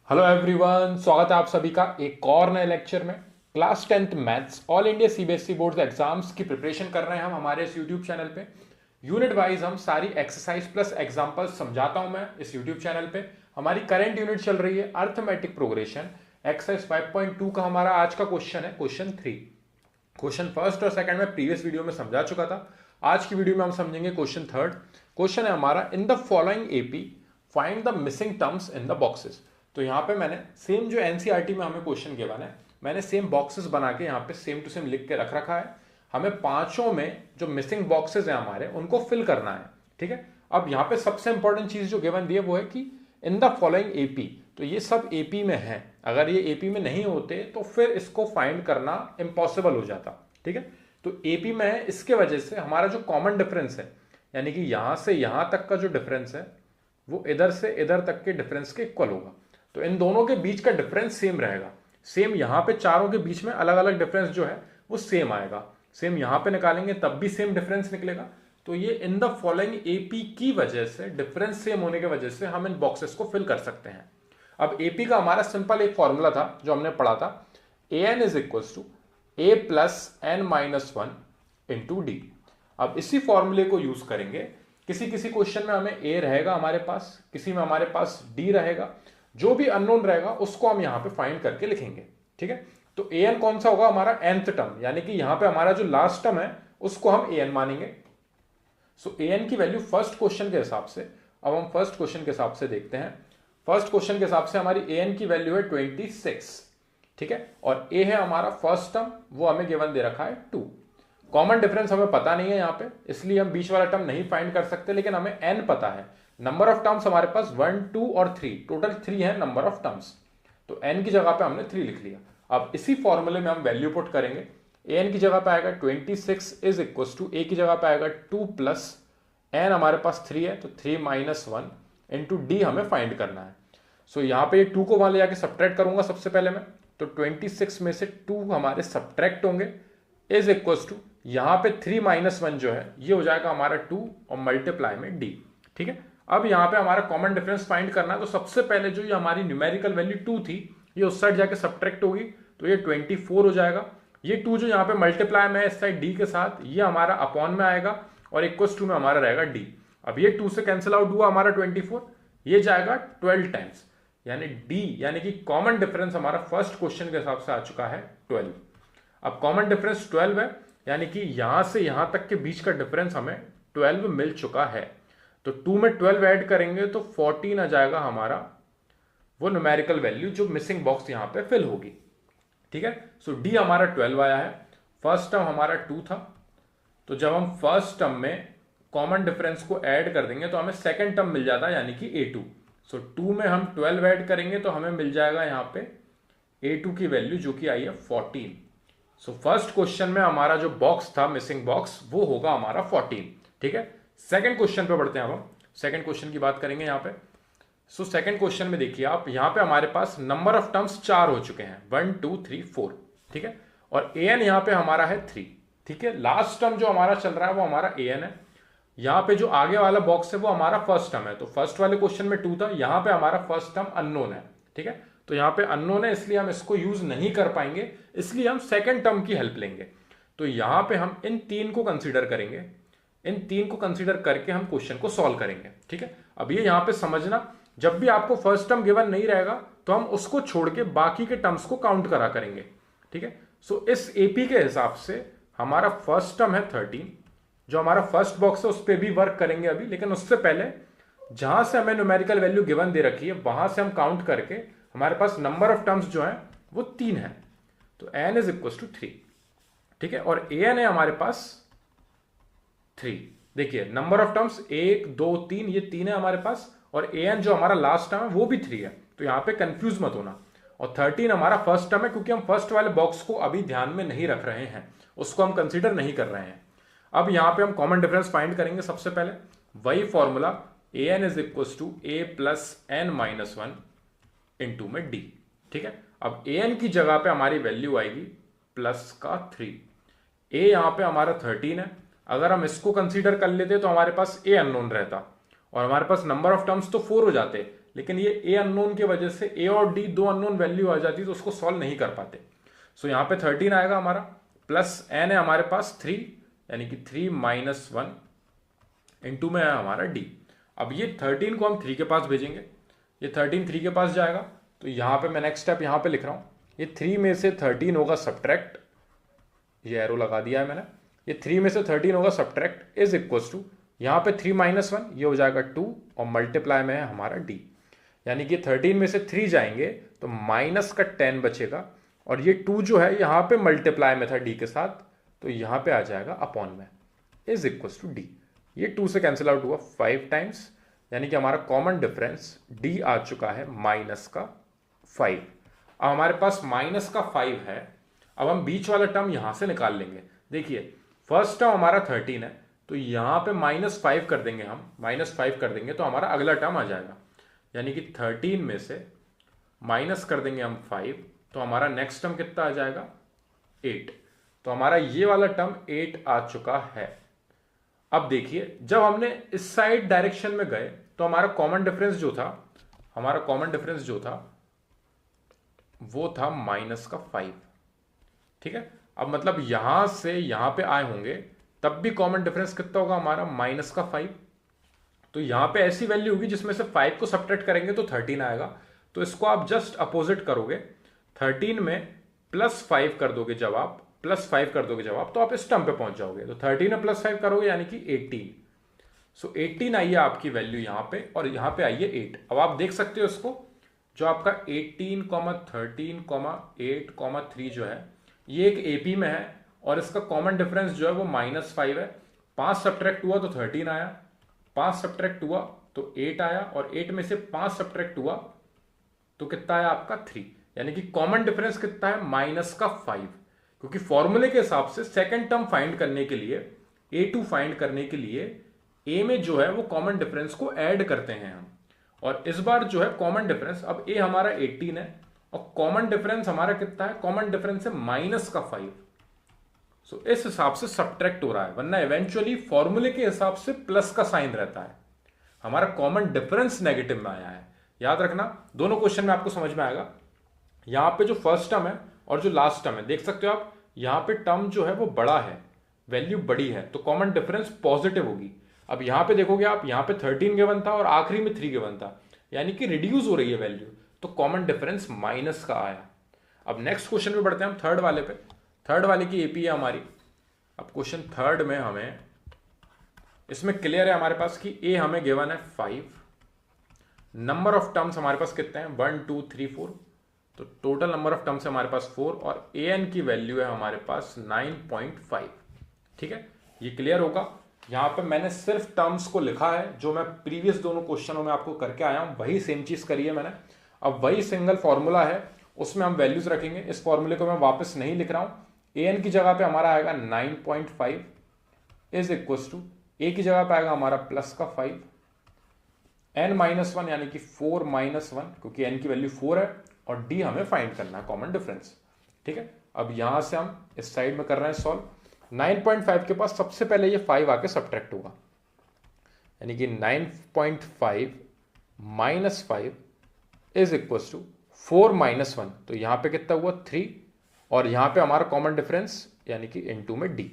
Hello everyone, स्वागत है आप सभी का एक और नए लेक्चर में। Class 10th maths all India CBSE board exams की प्रिपरेशन कर रहे हैं हम हमारे इस यूट्यूब चैनल पे। यूनिट वाइज हम सारी एक्सरसाइज प्लस एग्जाम्पल समझाता हूं मैं इस यूट्यूब चैनल पे। हमारी करंट यूनिट चल रही है अर्थमेटिक प्रोग्रेशन। एक्सरसाइज 5.2 का हमारा आज का क्वेश्चन है क्वेश्चन 3। क्वेश्चन फर्स्ट और सेकंड में प्रीवियस वीडियो में समझा चुका था। आज की वीडियो में हम समझेंगे क्वेश्चन थर्ड। क्वेश्चन है हमारा, in the following AP find the missing terms in the boxes. तो यहाँ पे मैंने सेम जो एनसीईआरटी में हमें क्वेश्चन गिवन है, मैंने सेम बॉक्सेस बना के यहाँ पे सेम टू सेम लिख के रख रखा है। हमें पांचों में जो मिसिंग बॉक्सेस हैं हमारे, उनको फिल करना है। ठीक है, अब यहाँ पे सबसे इंपॉर्टेंट चीज जो गिवन दी है वो है कि इन द फॉलोइंग एपी। तो ये सब एपी में है, अगर ये एपी में नहीं होते तो फिर इसको फाइंड करना इम्पॉसिबल हो जाता। ठीक है, तो एपी में है, इसके वजह से हमारा जो कॉमन डिफरेंस है, यानी कि यहां से यहां तक का जो डिफरेंस है वो इधर से इधर तक के डिफरेंस के इक्वल होगा। तो इन दोनों के बीच का डिफरेंस सेम रहेगा। सेम यहां पे चारों के बीच में अलग अलग डिफरेंस जो है वो सेम आएगा। सेम यहां पे निकालेंगे तब भी सेम डिफरेंस निकलेगा। तो ये इन द फॉलोइंग एपी की वजह से, डिफरेंस सेम होने की वजह से हम इन बॉक्सेस को फिल कर सकते हैं। अब एपी का हमारा सिंपल एक फॉर्मूला था जो हमने पढ़ा था, A N is equal to A plus N minus one into D. अब इसी फॉर्मूले को यूज करेंगे। किसी किसी क्वेश्चन में हमें ए रहेगा हमारे पास, किसी में हमारे पास डी रहेगा। जो भी अननोन रहेगा उसको हम यहां पे फाइंड करके लिखेंगे। ठीक है, तो ए एन कौन सा होगा, हमारा nth टर्म, यानी कि यहां पे हमारा जो लास्ट टर्म है उसको हम ए एन मानेंगे। सो ए एन की वैल्यू फर्स्ट क्वेश्चन के हिसाब से, अब हम फर्स्ट क्वेश्चन के हिसाब से देखते हैं। फर्स्ट क्वेश्चन के हिसाब से हमारी ए एन की वैल्यू है 26। ठीक है, और ए है हमारा फर्स्ट टर्म, वो हमें गिवन दे रखा है 2। कॉमन डिफरेंस हमें पता नहीं है यहाँ पे, इसलिए हम बीच वाला टर्म नहीं फाइंड कर सकते, लेकिन हमें n पता है। नंबर ऑफ टर्म्स हमारे पास 1, 2 और 3, टोटल 3 है नंबर ऑफ टर्म्स। तो n की जगह पे हमने 3 लिख लिया। अब इसी फॉर्मूले में हम वैल्यू पुट करेंगे। an की जगह पे आएगा 26 इज इक्वल टू, a की जगह पे आएगा 2 प्लस n हमारे पास 3 है तो 3 माइनस 1 इंटू डी हमें फाइंड करना है। सो यहाँ पे 2 को वहां ले जाके सब्ट्रैक्ट करूंगा सबसे पहले मैं, तो 26 में से 2 हमारे सब्ट्रैक्ट होंगे इज इक्वल टू, यहां पे 3 माइनस 1 जो है ये हो जाएगा हमारा 2 और मल्टीप्लाई में डी। ठीक है, अब यहां पे हमारा कॉमन डिफरेंस फाइंड करना है। तो सबसे पहले जो ये हमारी न्यूमेरिकल वैल्यू 2 थी, ये उस साइड जाके सब्ट्रैक्ट होगी तो ये 24 हो जाएगा। ये 2 जो यहाँ पे मल्टीप्लाई में है इस साइड डी के साथ, ये हमारा अपॉन में आएगा और इक्वल टू में हमारा रहेगा डी। अब ये 2 से कैंसिल आउट हुआ हमारा 24, ये जाएगा 12 टाइम्स, यानी डी, यानी कि कॉमन डिफरेंस हमारा फर्स्ट क्वेश्चन के हिसाब से आ चुका है 12। अब कॉमन डिफरेंस 12 है, यानी कि यहां से यहां तक के बीच का डिफरेंस हमें 12 मिल चुका है। तो 2 में 12 ऐड करेंगे तो 14 आ जाएगा हमारा वो न्यूमेरिकल वैल्यू जो मिसिंग बॉक्स यहां पे फिल होगी। ठीक है, सो डी हमारा 12 आया है। फर्स्ट टर्म हमारा 2 था, तो जब हम फर्स्ट टर्म में कॉमन डिफरेंस को ऐड कर देंगे तो हमें सेकेंड टर्म मिल जाता है, यानी कि A2। सो 2 में हम 12 ऐड करेंगे तो हमें मिल जाएगा यहां पे A2 की वैल्यू जो कि आई है 14। सो फर्स्ट क्वेश्चन में हमारा जो बॉक्स था मिसिंग बॉक्स वो होगा हमारा 14। ठीक है, सेकंड क्वेश्चन पे बढ़ते हैं। अब हम सेकंड क्वेश्चन की बात करेंगे यहाँ पे। सो सेकंड क्वेश्चन में देखिए आप, यहाँ पे हमारे पास नंबर ऑफ टर्म्स 4 हो चुके हैं, 1, 2, 3, 4। ठीक है, और ए एन यहाँ पे हमारा है 3। ठीक है, लास्ट टर्म जो हमारा चल रहा है वो हमारा ए एन है। यहाँ पे जो आगे वाला बॉक्स है वो हमारा फर्स्ट टर्म है। तो फर्स्ट वाले क्वेश्चन में 2 था, यहाँ पे हमारा फर्स्ट टर्म अननोन है। ठीक है, तो यहाँ पे अननोन है इसलिए हम इसको यूज नहीं कर पाएंगे, इसलिए हम सेकंड टर्म की हेल्प लेंगे। तो यहाँ पे हम इन 3 को कंसीडर करेंगे, इन 3 को कंसीडर करके हम क्वेश्चन को सॉल्व करेंगे। ठीक है, अब ये यहाँ पे समझना, जब भी आपको फर्स्ट टर्म गिवन नहीं रहेगा तो हम उसको छोड़ के बाकी के टर्म्स को काउंट करा करेंगे। ठीक है, सो इस एपी के हिसाब से हमारा फर्स्ट टर्म है 13, जो हमारा फर्स्ट बॉक्स है उस पर भी वर्क करेंगे अभी, लेकिन उससे पहले जहां से हमें न्यूमेरिकल वैल्यू गिवन दे रखी है वहां से हम काउंट करके हमारे पास नंबर ऑफ टर्म्स जो है वो 3 है। तो n इज इक्वल टू 3। ठीक है, और ए एन है हमारे पास 3। देखिए नंबर ऑफ टर्म्स 1, 2, 3, ये 3 है हमारे पास, और ए एन जो हमारा लास्ट टर्म है वो भी 3 है। तो यहां पे कंफ्यूज मत होना। और 13 हमारा फर्स्ट टर्म है, क्योंकि हम फर्स्ट वाले बॉक्स को अभी ध्यान में नहीं रख रहे हैं, उसको हम कंसिडर नहीं कर रहे हैं। अब यहां पे हम कॉमन डिफरेंस फाइंड करेंगे। सबसे पहले वही formula, a N is equal to A plus N minus 1 into में डी। ठीक है, अब ए एन की जगह पे हमारी वैल्यू आएगी प्लस का 3। ए यहां पे हमारा 13 है, अगर हम इसको कंसीडर कर लेते तो हमारे पास ए अननोन रहता और हमारे पास नंबर ऑफ टर्म्स तो 4 हो जाते, लेकिन ये ए अननोन की वजह से ए और डी दो अननोन वैल्यू आ जाती तो उसको सॉल्व नहीं कर पाते। सो यहाँ पे 13 आएगा हमारा, प्लस एन है हमारे पास 3, यानी कि 3 माइनस 1 इंटू में है हमारा डी। अब ये 13 को हम 3 के पास भेजेंगे, ये 13 3 के पास जाएगा, तो यहाँ पे मैं नेक्स्ट स्टेप यहाँ पे लिख रहा हूँ, ये 3 में से 13 होगा सब्ट्रैक्ट, ये एरो लगा दिया है मैंने, ये 3 में से 13 होगा सब्ट्रैक्ट इज इक्वल्स टू यहाँ पे 3 माइनस 1 ये हो जाएगा 2 और मल्टीप्लाई में है हमारा डी, यानी कि 13 में से 3 जाएंगे तो माइनस का 10 बचेगा और ये 2 जो है यहाँ पे मल्टीप्लाई में था डी के साथ, तो यहाँ पे आ जाएगा अपॉन में इज इक्वल्स टू डी। ये 2 से कैंसिल आउट हुआ 5 टाइम्स, यानी कि हमारा कॉमन डिफरेंस डी आ चुका है माइनस का 5। अब हमारे पास माइनस का 5 है, अब हम बीच वाला टर्म यहां से निकाल लेंगे। देखिए फर्स्ट टर्म हमारा 13 है, तो यहां पे -5 कर देंगे, हम -5 कर देंगे तो हमारा अगला टर्म आ जाएगा, यानी कि 13 में से माइनस कर देंगे हम 5, तो हमारा नेक्स्ट टर्म कितना आ जाएगा 8। तो हमारा ये वाला टर्म 8 आ चुका है। अब देखिए जब हमने इस साइड डायरेक्शन में गए तो हमारा कॉमन डिफरेंस जो था, वो था माइनस का 5, ठीक है। अब मतलब यहां से यहां पे आए होंगे तब भी कॉमन डिफरेंस कितना होगा हमारा माइनस का 5, तो यहां पे ऐसी वैल्यू होगी जिसमें से 5 को सब्ट्रैक्ट करेंगे तो 13 आएगा, तो इसको आप जस्ट अपोजिट करोगे, 13 में +5 कर दोगे, जब आप +5 कर दोगे जब आप, तो आप इस टर्म पे पहुंच जाओगे। तो 13 में +5 करोगे यानी कि 18, सो 18 आई है आपकी वैल्यू यहां पे, और यहां पे आई है 8। अब आप देख सकते हो इसको, जो आपका 18, 13, 8, 3 जो है ये एक एपी में है और इसका कॉमन डिफरेंस जो है वो -5 है। 5 सब्ट्रैक्ट हुआ तो 13 आया, 5 सब्ट्रैक्ट हुआ तो 8 आया, और 8 में से 5 सब्ट्रैक्ट हुआ तो कितना आया आपका 3, यानी कि कॉमन डिफरेंस कितना है -5। क्योंकि फॉर्मूले के हिसाब से सेकंड टर्म फाइंड करने के लिए, A2 फाइंड करने के लिए ए में जो है वो कॉमन डिफरेंस को ऐड करते हैं हम, और इस बार जो है कॉमन डिफरेंस, अब ए हमारा 18 है और कॉमन डिफरेंस हमारा कितना है, कॉमन डिफरेंस है -5। सो इस हिसाब से सब्ट्रैक्ट हो रहा है, वरना इवेंचुअली फॉर्मूले के हिसाब से प्लस का साइन रहता है। हमारा कॉमन डिफरेंस नेगेटिव में आया है, याद रखना। दोनों क्वेश्चन में आपको समझ में आएगा। यहां पे जो फर्स्ट टर्म है और जो लास्ट टर्म है, देख सकते हो आप, यहां पे टर्म जो है वो बड़ा है, वैल्यू बड़ी है, तो कॉमन डिफरेंस पॉजिटिव होगी। अब यहां पे देखोगे आप, यहां पे 13 गिवन था और आखिरी में 3 गिवन था, यानी कि रिड्यूस हो रही है वैल्यू, तो कॉमन डिफरेंस माइनस का आया। अब नेक्स्ट क्वेश्चन पे बढ़ते हैं हम, थर्ड वाले पे। थर्ड वाले की एपी है हमारी। अब क्वेश्चन थर्ड में हमें, इसमें क्लियर है हमारे पास कि ए हमें गिवन है 5, नंबर ऑफ टर्म्स हमारे पास कितने हैं 1 2 3 4, तो टोटल नंबर ऑफ टर्म्स है हमारे पास 4, और ए एन की वैल्यू है हमारे पास 9.5। ठीक है, ये क्लियर होगा। यहां पे मैंने सिर्फ टर्म्स को लिखा है, जो मैं प्रीवियस दोनों क्वेश्चनों में आपको करके आया हूं, वही सेम चीज करी है मैंने। अब वही सिंगल फॉर्मूला है, उसमें हम वैल्यूज रखेंगे। इस फॉर्मूले को मैं वापस नहीं लिख रहा हूं। ए एन की जगह पे हमारा आएगा 9.5 इज इक्वल टू, ए की जगह पे आएगा हमारा प्लस का 5, n-1 यानी कि 4-1, क्योंकि n की वैल्यू 4 है, और d हमें फाइंड करना है कॉमन डिफरेंस। ठीक है, अब यहां से हम इस साइड में कर रहे हैं सॉल्व। 9.5 के पास सबसे पहले ये 5 आके सब्ट्रैक्ट होगा, यानी कि 9.5 माइनस 5 इज इक्वल टू 4-1, तो यहां पे कितना हुआ 3, और यहां पे हमारा कॉमन डिफरेंस यानी कि इनटू में d।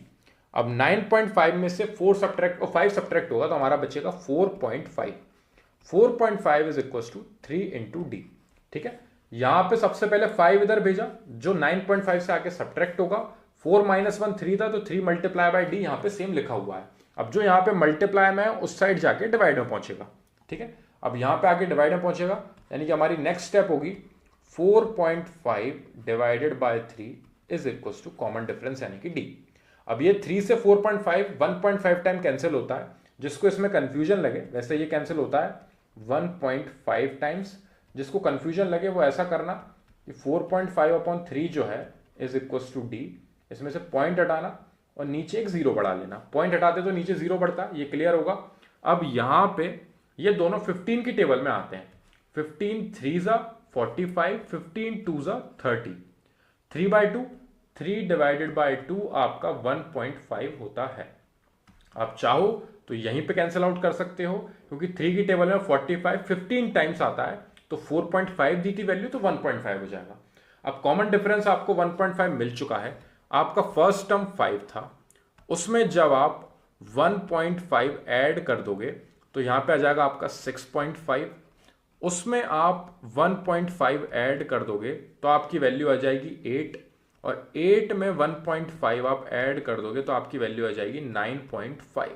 अब 9.5 में से 4 सब्ट्रैक्ट और 5 सब्ट्रैक्ट होगा तो हमारा बचेगा 4.5। 4.5 is equal to 3 into d. ठीक है, यहां पे सबसे पहले 5 इधर भेजा, जो 9.5 से आके सब्ट्रैक्ट होगा। 4-1 3 था, तो 3 मल्टीप्लाई बाय डी यहां पे सेम लिखा हुआ है। अब जो यहां पे मल्टीप्लाई में है उस साइड जाके डिवाइड में पहुंचेगा। ठीक है, अब यहां पे आके डिवाइड में पहुंचेगा, यानी कि हमारी नेक्स्ट स्टेप होगी 4.5 divided by 3 is equal to common difference यानी कि डी। अब ये 3 से 4.5 1.5 टाइम कैंसिल होता है, जिसको इसमें कंफ्यूजन लगे वैसे ये कैंसिल होता है 1.5 टाइम्स। जिसको कंफ्यूजन लगे वो ऐसा करना कि 4.5/3 जो है इज इक्वल टू डी, इसमें से पॉइंट हटाना और नीचे एक जीरो बढ़ा लेना। पॉइंट हटाते तो नीचे जीरो बढ़ता, ये क्लियर होगा। अब यहां पे ये दोनों 15 की टेबल में आते हैं। 15 3 45, 15 2 30, 3/2, 3 डिवाइडेड बाय 2 आपका 1.5 होता है। आप चाहो तो यहीं पे कैंसिल आउट कर सकते हो, क्योंकि 3 की टेबल में 45 15 टाइम्स आता है, तो 4.5 दी थी वैल्यू, तो 1.5 हो जाएगा। अब कॉमन डिफरेंस आपको 1.5 मिल चुका है। आपका फर्स्ट टर्म 5 था, उसमें जब आप 1.5 ऐड कर दोगे तो यहां पे आ जाएगा आपका 6.5, उसमें आप 1.5 ऐड कर दोगे तो आपकी वैल्यू आ जाएगी 8, और 8 में 1.5 आप ऐड कर दोगे तो आपकी वैल्यू आ जाएगी 9.5।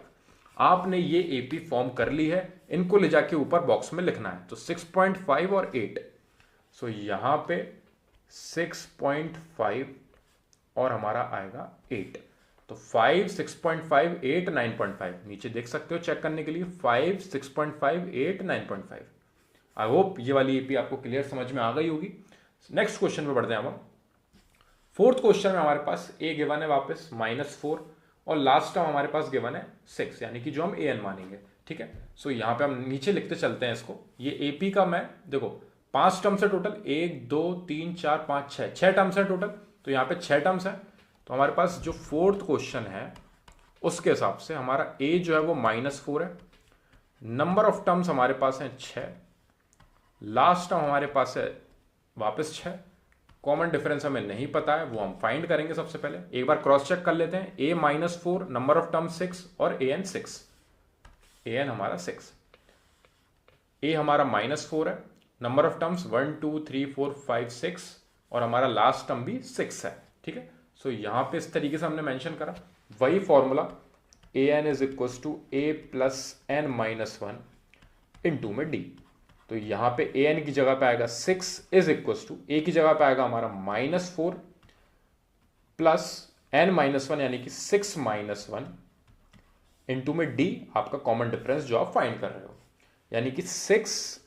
आपने ये एपी फॉर्म कर ली है, इनको ले जाके ऊपर बॉक्स में लिखना है। तो 6.5 और 8, सो यहां पे 6.5 और हमारा आएगा 8। तो 5, 6.5, 8, 9.5 नीचे देख सकते हो चेक करने के लिए, 5, 6.5, 8, 9.5। आई होप ये वाली एपी आपको क्लियर समझ में आ गई होगी। नेक्स्ट क्वेश्चन पे बढ़ते हैं हम। फोर्थ क्वेश्चन में हमारे पास ए गिवन है वापस -4, और लास्ट टर्म हमारे पास गिवन है 6, यानी कि जो हम ए एन मानेंगे। ठीक है, सो यहां पे हम नीचे लिखते चलते हैं इसको। ये एपी का मैं देखो 5 टर्म्स है टोटल, 1 2 3 4 5 6 टर्म्स है टोटल, तो यहाँ पे 6 टर्म्स है। तो हमारे पास जो फोर्थ क्वेश्चन है उसके हिसाब से हमारा ए जो है वो -4 है, नंबर ऑफ टर्म्स हमारे पास है 6, लास्ट टर्म हमारे पास है वापस 6, कॉमन डिफरेंस हमें नहीं पता है, वो हम फाइंड करेंगे। सबसे पहले एक बार क्रॉस चेक कर लेते हैं। ए -4, नंबर ऑफ टर्म 6 और ए एन 6, ए एन हमारा 6, ए हमारा -4 है, नंबर ऑफ टर्म्स 1 2 3 4 5 6, और हमारा लास्ट टर्म भी 6 है। ठीक है, सो यहां पे इस तरीके से हमने मेंशन करा, वही formula a N is equal to A plus N -1 into में डी। तो यहां पे ए एन की जगह पे आएगा 6 इज इक्वल टू, ए की जगह पे आएगा हमारा -4 प्लस एन -1 यानी कि 6 -1 इंटू में डी, आपका कॉमन डिफरेंस जो आप फाइंड कर रहे हो, यानी कि 6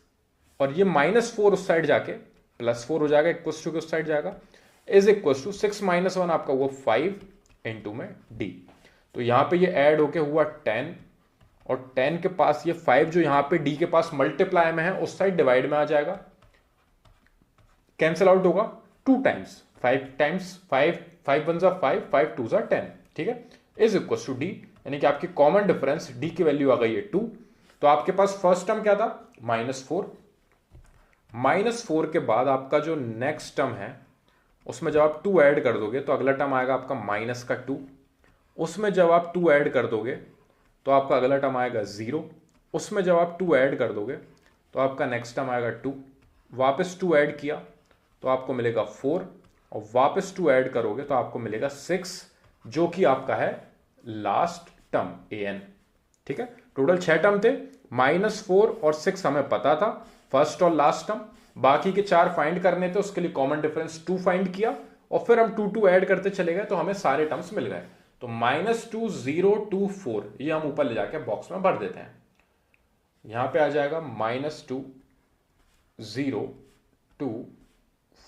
और ये -4 उस साइड जाके +4 हो जाएगा, इक्वल टू के उस साइड जाएगा, इज इक्वल टू 6 -1 आपका वो 5 इंटू में डी। तो यहां पे ये ऐड होके हुआ 10, और 10 के पास ये 5 जो यहां पे डी के पास मल्टीप्लाई में है उस साइड डिवाइड में आ जाएगा, कैंसिल आउट होगा 2 टाइम्स, 5 टाइम्स 5, 5 1 5, 5 2 10। ठीक है, इज इक्वल टू डी, यानी कि आपकी कॉमन डिफरेंस डी की वैल्यू आ गई है 2। तो आपके पास फर्स्ट टर्म क्या था -4, -4 के बाद आपका जो नेक्स्ट टर्म है उसमें जब आप 2 ऐड कर दोगे तो अगला टर्म आएगा आपका -2, उसमें जब आप 2 ऐड कर दोगे तो आपका अगला टर्म आएगा 0, उसमें जब आप 2 ऐड कर दोगे तो आपका नेक्स्ट टर्म आएगा 2, वापस 2 ऐड किया तो आपको मिलेगा 4, और वापस 2 ऐड करोगे तो आपको मिलेगा 6, जो कि आपका है लास्ट टर्म ए एन। ठीक है, टोटल 6 टर्म थे, -4 और 6 हमें पता था फर्स्ट और लास्ट टर्म, बाकी के 4 फाइंड करने थे, उसके लिए कॉमन डिफरेंस 2 फाइंड किया, और फिर हम 2 2 ऐड करते चले गए तो हमें सारे टर्म्स मिल गए। तो -2 0 2 4 ये हम ऊपर ले जाके बॉक्स में भर देते हैं। यहां पे आ जाएगा -2 0 2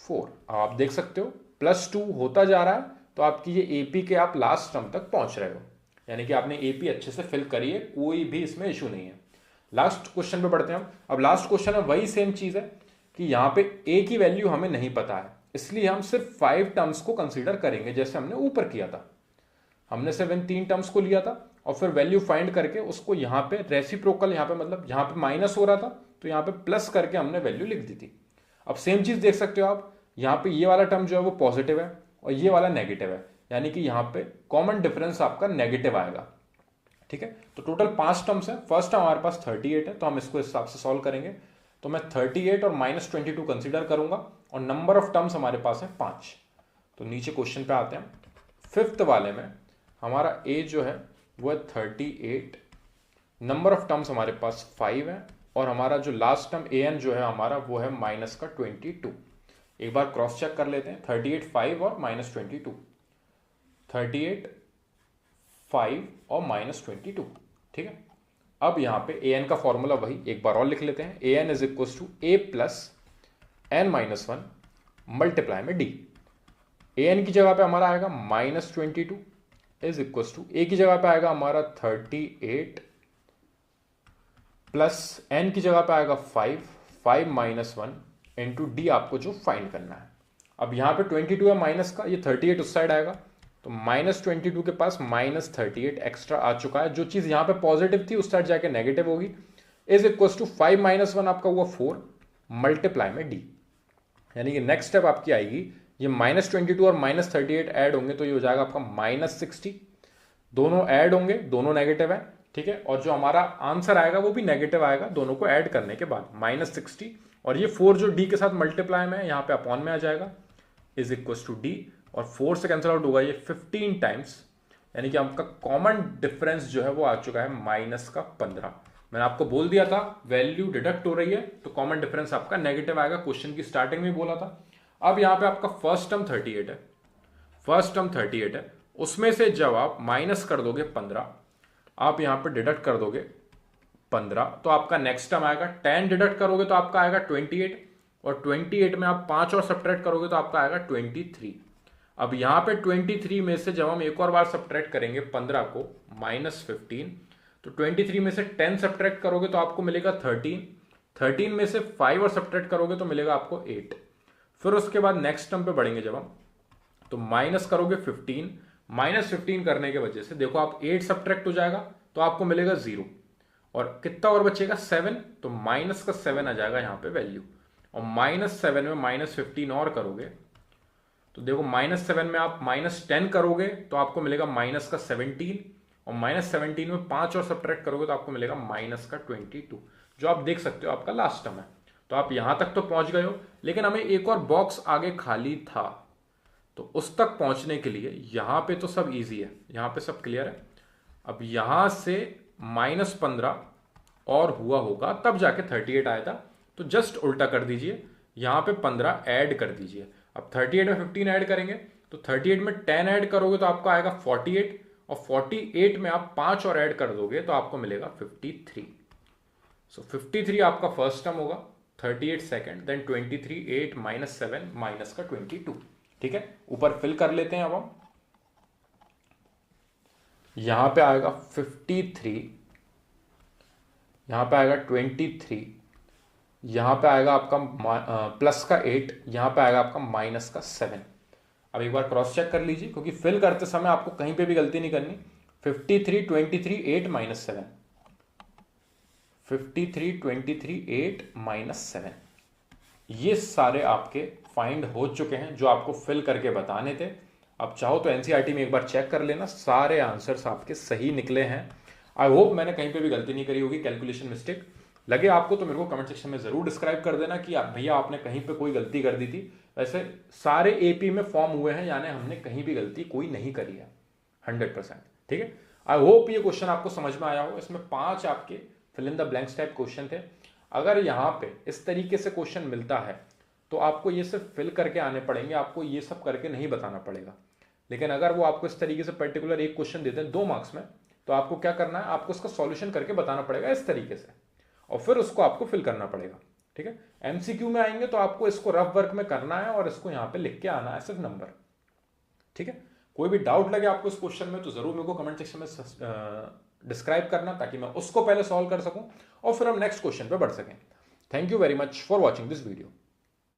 4। अब आप देख सकते हो +2 होता जा रहा है, तो आपकी ये एपी के आप लास्ट टर्म तक पहुंच रहे हो, यानी कि आपने एपी अच्छे से फिल करी है, कोई भी इसमें इशू नहीं है। लास्ट क्वेश्चन पे बढ़ते हैं हम। अब लास्ट क्वेश्चन है वही सेम चीज है कि यहां पे ए की वैल्यू हमें नहीं पता है, इसलिए हम सिर्फ 5 टर्म्स को कंसीडर करेंगे, जैसे हमने ऊपर किया था। हमने सिर्फ इन 3 टर्म्स को लिया था और फिर वैल्यू फाइंड करके उसको यहाँ पे रेसिप्रोकल, यहाँ पे मतलब यहाँ पे माइनस हो रहा था तो यहाँ पे प्लस करके हमने वैल्यू लिख दी थी। अब सेम चीज देख सकते हो आप, यहाँ पे ये वाला टर्म जो है वो पॉजिटिव है और ये वाला नेगेटिव है, यानी कि यहाँ पे कॉमन डिफरेंस आपका नेगेटिव आएगा। ठीक है, तो टोटल 5 टर्म्स है। फर्स्ट टर्म हमारे पास 38 है, तो हम इसको इस हिसाब से सॉल्व करेंगे। तो मैं 38 और -22 कंसीडर करूंगा, और नंबर ऑफ टर्म्स हमारे पास है 5। तो नीचे क्वेश्चन पे आते हैं। फिफ्थ वाले में हमारा ए जो है वो है 38, नंबर ऑफ टर्म्स हमारे पास 5 है, और हमारा जो लास्ट टर्म ए एन जो है हमारा वो है -22। एक बार क्रॉस चेक कर लेते हैं, 38 5 और -22, 38 5 और -22। ठीक है, अब यहां पे ए एन का फॉर्मूला वही एक बार और लिख लेते हैं। A N is equal to A plus N -1 multiply में डी। ए एन की जगह पे हमारा आएगा -22 इज इक्वल टू, ए की जगह पे आएगा हमारा 38 प्लस एन की जगह पे आएगा 5 -1 इंटू डी, आपको जो फाइंड करना है। अब यहां पे 22 है माइनस का, ये 38 उस साइड आएगा, तो -22 के पास -38 एक्स्ट्रा आ चुका है। जो चीज़ यहाँ पे पॉजिटिव थी उस साइड जाके नेगेटिव होगी। इज इक्वल टू 5 - 1 आपका हुआ 4 मल्टीप्लाई में डी। यानी कि नेक्स्ट स्टेप आपकी आएगी, ये -22 और -38 ऐड होंगे तो ये हो जाएगा आपका -60। दोनों ऐड होंगे, दोनों नेगेटिव है, ठीक है। और जो हमारा आंसर आएगा वो भी नेगेटिव आएगा दोनों को ऐड करने के बाद, -60। और ये 4 जो डी के साथ मल्टीप्लाई में है यहाँ पे अपॉन में आ जाएगा, इज इक्वल टू डी। और 4 से कैंसिल आउट होगा ये 15 टाइम्स, यानी कि आपका कॉमन डिफरेंस जो है वो आ चुका है -15। मैंने आपको बोल दिया था वैल्यू डिडक्ट हो रही है तो कॉमन डिफरेंस आपका नेगेटिव आएगा, क्वेश्चन की स्टार्टिंग में बोला था। अब यहाँ पे आपका फर्स्ट टर्म 38 है, फर्स्ट टर्म 38 है, उसमें से जब आप माइनस कर दोगे 15, आप यहाँ पे डिडक्ट कर दोगे 15, तो आपका नेक्स्ट टर्म आएगा 10 डिडक्ट करोगे तो आपका आएगा 28, और 28 में आप 5 और सब्ट्रैक्ट करोगे तो आपका आएगा 23। अब यहाँ पे 23 में से जब हम एक और बार सब्ट्रैक्ट करेंगे 15 को -15, तो 23 में से 10 सब्ट्रैक्ट करोगे तो आपको मिलेगा 13, 13 में से 5 और सब्ट्रैक्ट करोगे तो मिलेगा आपको 8। फिर उसके बाद नेक्स्ट टर्म पे बढ़ेंगे जब हम, तो माइनस करोगे 15, -15 करने के वजह से देखो आप 8 सब्ट्रैक्ट हो जाएगा तो आपको मिलेगा 0, और कितना और बचेगा 7, तो माइनस का 7 आ जाएगा यहाँ पे वैल्यू। और -7 में -15 और करोगे तो देखो -7 में आप -10 करोगे तो आपको मिलेगा -17, और -17 में 5 और सब्ट्रैक्ट करोगे तो आपको मिलेगा -22, जो आप देख सकते हो आपका लास्ट टर्म है। तो आप यहां तक तो पहुंच गए हो, लेकिन हमें एक और बॉक्स आगे खाली था, तो उस तक पहुंचने के लिए यहां पे तो सब इजी है, यहां पे सब क्लियर है। अब यहां से -15 और हुआ होगा तब जाके 38 आया था, तो जस्ट उल्टा कर दीजिए, यहां पे 15 ऐड कर दीजिए। अब 38 में 15 ऐड करेंगे तो 38 में 10 ऐड करोगे तो आपका आएगा 48, और 48 में आप 5 और ऐड कर दोगे तो आपको मिलेगा 53। सो 53 आपका फर्स्ट टर्म होगा, 38 सेकेंड, देन 23, 8 - 7 माइनस का 22, ठीक है। ऊपर फिल कर लेते हैं अब हम, यहां पे आएगा 53, यहां पे आएगा 23, यहां पे आएगा आपका प्लस का 8, यहां पे आएगा आपका माइनस का 7। अब एक बार क्रॉस चेक कर लीजिए, क्योंकि फिल करते समय आपको कहीं पे भी गलती नहीं करनी। 53, 23, 8 - 7, 53, 23, 8 - 7, ये सारे आपके फाइंड हो चुके हैं जो आपको फिल करके बताने थे। अब चाहो तो एनसीईआरटी में एक बार चेक कर लेना, सारे आंसर्स आपके सही निकले हैं। आई होप मैंने कहीं पे भी गलती नहीं करी होगी, कैलकुलेशन मिस्टेक लगे आपको तो मेरे को कमेंट सेक्शन में जरूर डिस्क्राइब कर देना कि भैया आपने कहीं पे कोई गलती कर दी थी। वैसे सारे एपी में फॉर्म हुए हैं, यानी हमने कहीं भी गलती कोई नहीं करी है 100%, ठीक है। आई होप ये क्वेश्चन आपको समझ में आया हो। इसमें 5 आपके fill in the blanks type question थे। अगर यहाँ पे इस तरीके से क्वेश्चन मिलता है तो आपको ये सिर्फ फिल करके आने पड़ेंगे, आपको ये सब करके नहीं बताना पड़ेगा। लेकिन अगर वो आपको इस तरीके से पर्टिकुलर एक क्वेश्चन देते हैं 2 मार्क्स में, तो आपको क्या करना है, आपको उसका सॉल्यूशन करके बताना पड़ेगा इस तरीके से, और फिर उसको आपको फिल करना पड़ेगा, ठीक है। एमसीक्यू में आएंगे तो आपको इसको रफ वर्क में करना है और इसको यहाँ पे लिख के आना है सिर्फ नंबर, ठीक है। कोई भी डाउट लगे आपको इस क्वेश्चन में तो जरूर मेरे को कमेंट सेक्शन में डिस्क्राइब करना, ताकि मैं उसको पहले सॉल्व कर सकूं और फिर हम नेक्स्ट क्वेश्चन पे बढ़ सकें। Thank you very much for watching this video.